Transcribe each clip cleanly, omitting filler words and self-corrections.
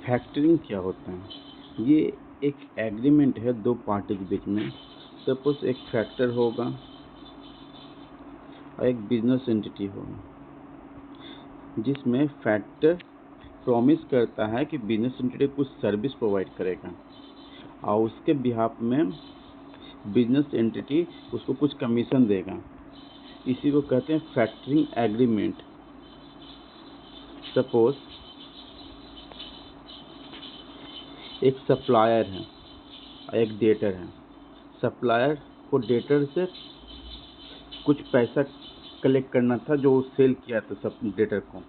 Factoring क्या होता है? ये एक एग्रीमेंट है दो पार्टी के बीच में। सपोज एक फैक्टर होगा और एक बिजनेस एंटिटी होगा, जिसमें फैक्टर प्रॉमिस करता है कि बिजनेस एंटिटी कुछ सर्विस प्रोवाइड करेगा और उसके बिहाफ में बिजनेस एंटिटी उसको कुछ कमीशन देगा। इसी को कहते हैं फैक्टरिंग एग्रीमेंट। सपोज एक सप्लायर है और एक डेटर है। सप्लायर को डेटर से कुछ पैसा कलेक्ट करना था जो सेल किया था सब डेटर को,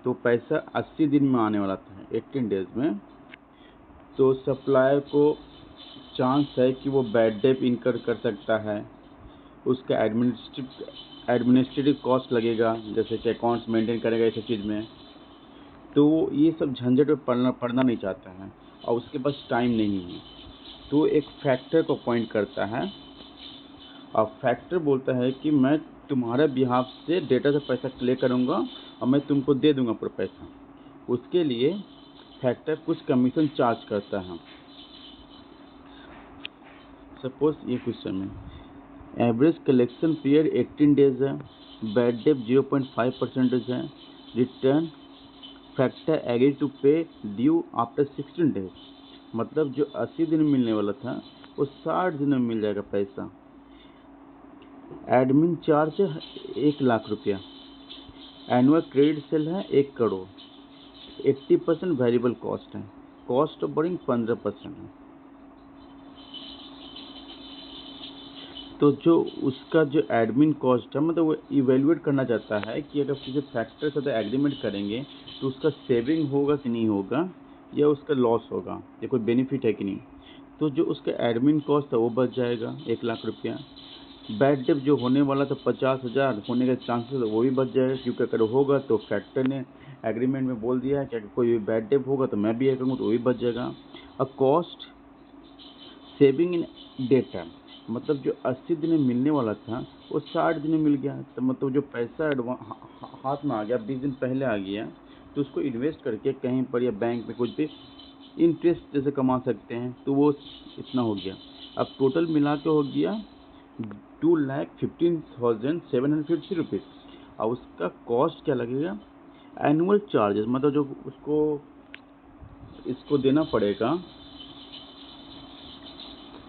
तो पैसा 80 दिन में आने वाला था, 18 डेज में। तो सप्लायर को चांस है कि वो बैड डेट इनकर कर सकता है, उसका एडमिनिस्ट्रेटिव कॉस्ट लगेगा, जैसे कि अकाउंट्स मेंटेन करेगा, इस चीज़ में। तो ये सब झंझट में पड़ना नहीं चाहता है और उसके पास टाइम नहीं है, तो एक फैक्टर को अपॉइंट करता है और फैक्टर बोलता है कि मैं तुम्हारे बिहाफ से डेटा से पैसा कलेक्ट करूँगा और मैं तुमको दे दूँगा पूरा पैसा। उसके लिए फैक्टर कुछ कमीशन चार्ज करता है। सपोज ये क्वेश्चन है, एवरेज कलेक्शन पीरियड 18 डेज है, बैड डेट 0.5% है, रिटर्न फैक्टर एग्री टू पे ड्यू आफ्टर 16 डेज। मतलब जो 80 दिन में मिलने वाला था वो 60 दिन में मिल जाएगा पैसा। एडमिन चार्ज 1 लाख रुपया, एनुअल क्रेडिट सेल है 1 करोड़, 80% वेरिएबल कॉस्ट है, कॉस्ट ऑफ बोरिंग 15% है। तो जो उसका जो एडमिन कॉस्ट है, मतलब वो इवेल्युएट करना चाहता है कि अगर किसी फैक्टर से एग्रीमेंट करेंगे तो उसका सेविंग होगा कि नहीं होगा, या उसका लॉस होगा, या कोई बेनिफिट है कि नहीं। तो जो उसका एडमिन कॉस्ट है वो बच जाएगा 1 लाख रुपया। बैड डेट जो होने वाला था 50,000 होने के चांसेस वो भी बच जाएगा, क्योंकि अगर होगा तो फैक्टर ने एग्रीमेंट में बोल दिया है कि अगर कोई बैड डेट होगा तो मैं भी ये करूँगा, तो वो भी बच जाएगा। और कॉस्ट सेविंग इन डेटा, मतलब जो 80 दिन में मिलने वाला था वो 60 दिन में मिल गया, तो मतलब जो पैसा हाथ में आ गया 20 दिन पहले आ गया, तो उसको इन्वेस्ट करके कहीं पर या बैंक में कुछ भी इंटरेस्ट जैसे कमा सकते हैं, तो वो इतना हो गया। अब टोटल मिला के हो गया 2,15,750 रुपीज़। और उसका कॉस्ट क्या लगेगा, एनुअल चार्जेस, मतलब जो उसको इसको देना पड़ेगा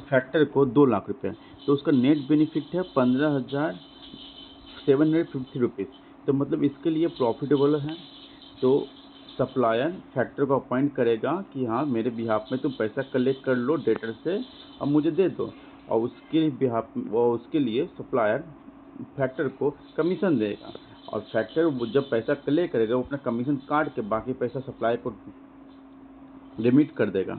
फैक्टर को 2 लाख रुपये। तो उसका नेट बेनिफिट है 15,750 रुपीज़। तो मतलब इसके लिए प्रॉफिटेबल है। तो सप्लायर फैक्टर को अपॉइंट करेगा कि हाँ मेरे बिहाफ में तुम पैसा कलेक्ट कर लो डेटर से और मुझे दे दो, और उसके लिए सप्लायर फैक्टर को कमीशन देगा, और फैक्टर जब पैसा कलेक्ट करेगा वो अपना कमीशन काट के बाकी पैसा सप्लायर को लिमिट कर देगा।